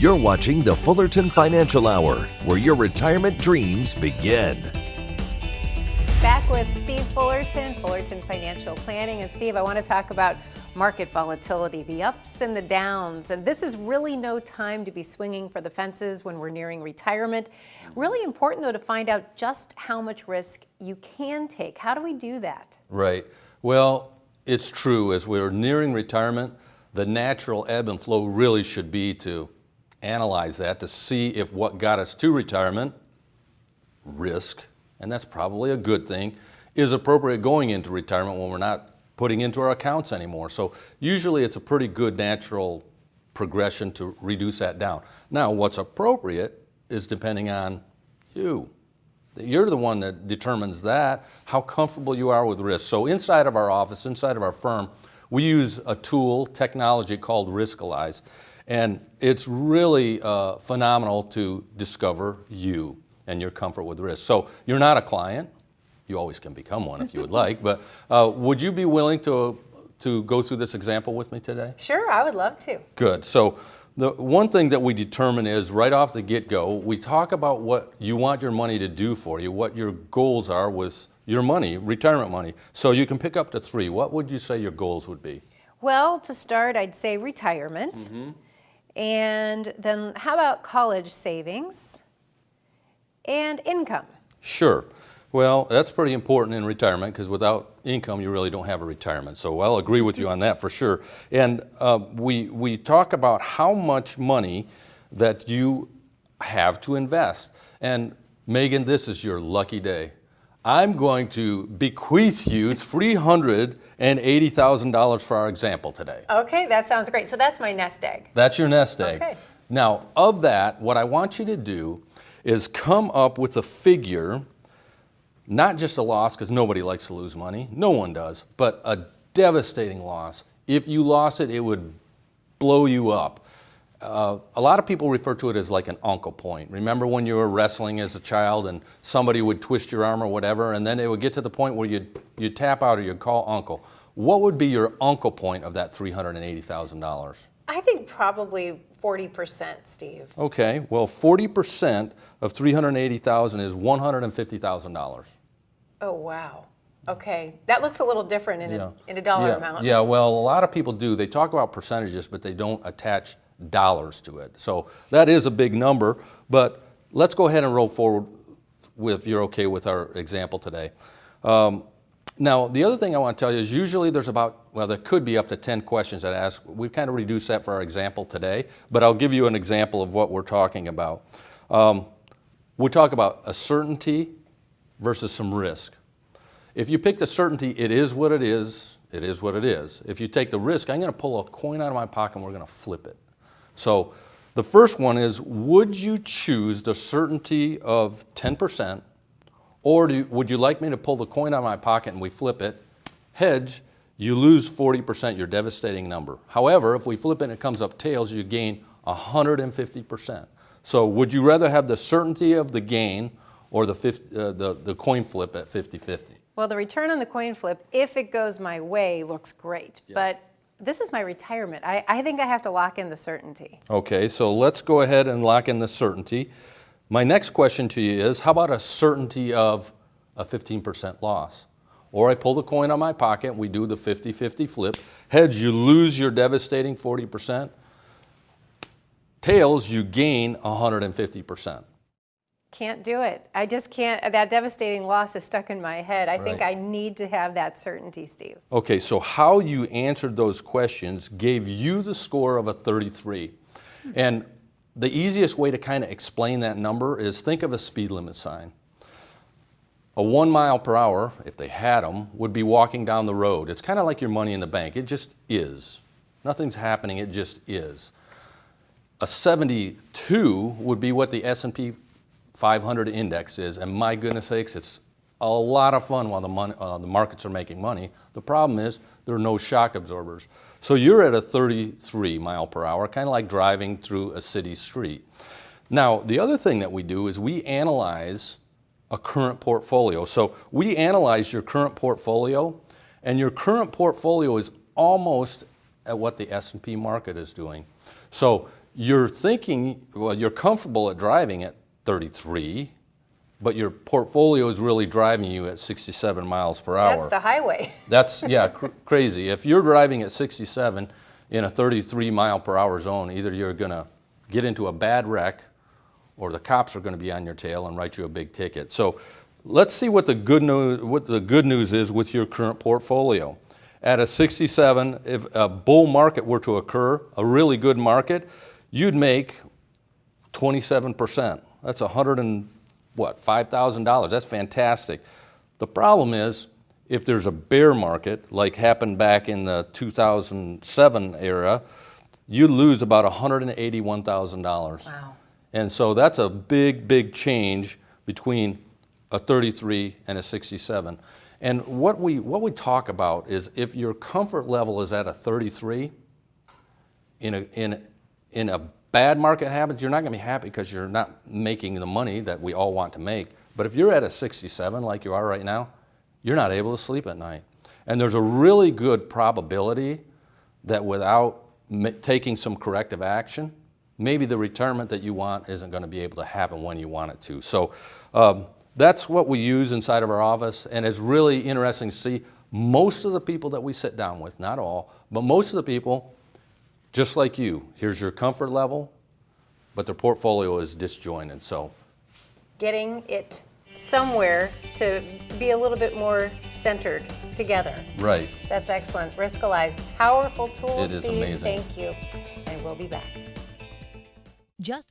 You're watching the Fullerton Financial Hour, where your retirement dreams begin. Back with Steve Fullerton, Fullerton Financial Planning. And Steve, I want to talk about market volatility, the ups and the downs. And this is really no time to be swinging for the fences when we're nearing retirement. Really important, though, to find out just how much risk you can take. How do we do that? Right. Well, it's true. As we're nearing retirement, the natural ebb and flow really should be to analyze that to see if what got us to retirement, risk, and that's probably a good thing, is appropriate going into retirement when we're not putting into our accounts anymore. So usually it's a pretty good natural progression to reduce that down. Now, what's appropriate is depending on you. You're the one that determines that, how comfortable you are with risk. So inside of our office, inside of our firm, we use a tool, technology called Riskalyze. And it's really phenomenal to discover you and your comfort with risk. So you're not a client. You always can become one if you would like. But would you be willing to go through this example with me today? Sure, I would love to. Good. So the one thing that we determine is right off the get-go, we talk about what you want your money to do for you, what your goals are with your money, retirement money. So you can pick up to 3. What would you say your goals would be? Well, to start, I'd say retirement. Mm-hmm. And then how about college savings and income? Sure. Well, that's pretty important in retirement because without income, you really don't have a retirement. So I'll agree with you on that for sure. And we talk about how much money that you have to invest. And Megan, this is your lucky day. I'm going to bequeath you $380,000 for our example today. Okay, that sounds great. So that's my nest egg. That's your nest egg. Okay. Now, of that, what I want you to do is come up with a figure, not just a loss, because nobody likes to lose money. No one does, but a devastating loss. If you lost it, it would blow you up. A lot of people refer to it as like an uncle point. Remember when you were wrestling as a child and somebody would twist your arm or whatever, and then it would get to the point where you'd tap out or you'd call uncle. What would be your uncle point of that $380,000? I think probably 40%, Steve. Okay, well, 40% of $380,000 is $150,000. Oh, wow. Okay, that looks a little different in a dollar amount. Yeah, well, a lot of people do. They talk about percentages, but they don't attach dollars to it. So that is a big number, but let's go ahead and roll forward if you're okay with our example today. Now, the other thing I want to tell you is usually there could be up to 10 questions that I ask. We've kind of reduced that for our example today, but I'll give you an example of what we're talking about. We talk about a certainty versus some risk. If you pick the certainty, it is what it is, it is what it is. If you take the risk, I'm going to pull a coin out of my pocket and we're going to flip it. So the first one is, would you choose the certainty of 10%, or would you like me to pull the coin out of my pocket and we flip it? Hedge, you lose 40%, your devastating number. However, if we flip it and it comes up tails, you gain 150%. So would you rather have the certainty of the gain or the coin flip at 50-50? Well, the return on the coin flip, if it goes my way, looks great. Yes. But this is my retirement. I think I have to lock in the certainty. Okay, so let's go ahead and lock in the certainty. My next question to you is, how about a certainty of a 15% loss? Or I pull the coin out of my pocket and we do the 50-50 flip. Heads, you lose your devastating 40%. Tails, you gain 150%. Can't do it. I just can't. That devastating loss is stuck in my head. I think I need to have that certainty, Steve. Okay, so how you answered those questions gave you the score of a 33. And the easiest way to kind of explain that number is think of a speed limit sign. A 1 mile per hour, if they had them, would be walking down the road. It's kind of like your money in the bank. It just is. Nothing's happening, it just is. A 72 would be what the S&P 500 index is, and my goodness sakes, it's a lot of fun while the markets are making money. The problem is there are no shock absorbers. So you're at a 33 mile per hour, kind of like driving through a city street. Now, the other thing that we do is we analyze a current portfolio. So we analyze your current portfolio, and your current portfolio is almost at what the S&P market is doing. So you're thinking, well, you're comfortable at driving at 33, but your portfolio is really driving you at 67 miles per hour. That's the highway. That's, yeah, crazy. If you're driving at 67 in a 33 mile per hour zone, either you're going to get into a bad wreck or the cops are going to be on your tail and write you a big ticket. So let's see what the good news is with your current portfolio. At a 67, if a bull market were to occur, a really good market, you'd make 27%. That's $5,000. That's fantastic. The problem is, if there's a bear market, like happened back in the 2007 era, you lose about $181,000. Wow. And so that's a big, big change between a 33 and a 67. And what we talk about is if your comfort level is at a 33, in a bad market happens, you're not going to be happy because you're not making the money that we all want to make. But if you're at a 67 like you are right now, you're not able to sleep at night. And there's a really good probability that without taking some corrective action, maybe the retirement that you want isn't going to be able to happen when you want it to. So that's what we use inside of our office, and it's really interesting to see most of the people that we sit down with, not all, but most of the people, just like you, here's your comfort level, but their portfolio is disjointed. So Getting it somewhere to be a little bit more centered together. right. That's excellent. Riskalyze, powerful tool, It is Steve. amazing. Thank you. And we'll be back. Just